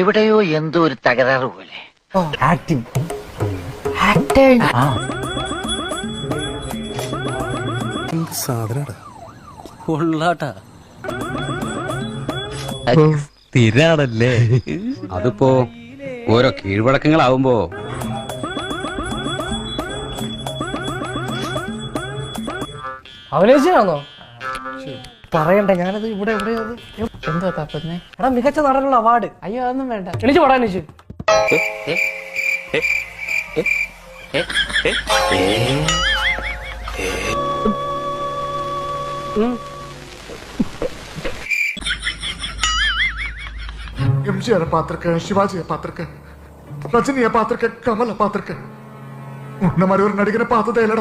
എവിടെയോ എന്തോ ഒരു തകരാറ് പോലെ. ആക്ടിങ് സ്ഥിരാണല്ലേ. അതിപ്പോ ഓരോ കീഴ്വഴക്കങ്ങളാവുമ്പോ അഭിനയിച്ചാണോ പറയണ്ടേ? ഞാനത് ഇവിടെ എവിടെയത് എന്തോ തപ്പുന്നേ? എടാ മികച്ച നടനുള്ള അവാർഡ്. അയ്യോ അതൊന്നും വേണ്ട. എണീച്ച് പോടാ എണീച്ച്. MGR ಪಾತ್ರಕ್ಕೆ, ಶಿವಾಜಿಯ ಪಾತ್ರಕ್ಕೆ, ರಜನಿಯ ಪಾತ್ರಕ್ಕೆ, ಕಮಲ ಪಾತ್ರಕ್ಕೆ, ಉನ್ನ ಮರೆಯವ್ರ ನಡಿಗಿನ ಪಾತ್ರದ ಎಲ್ಲಡ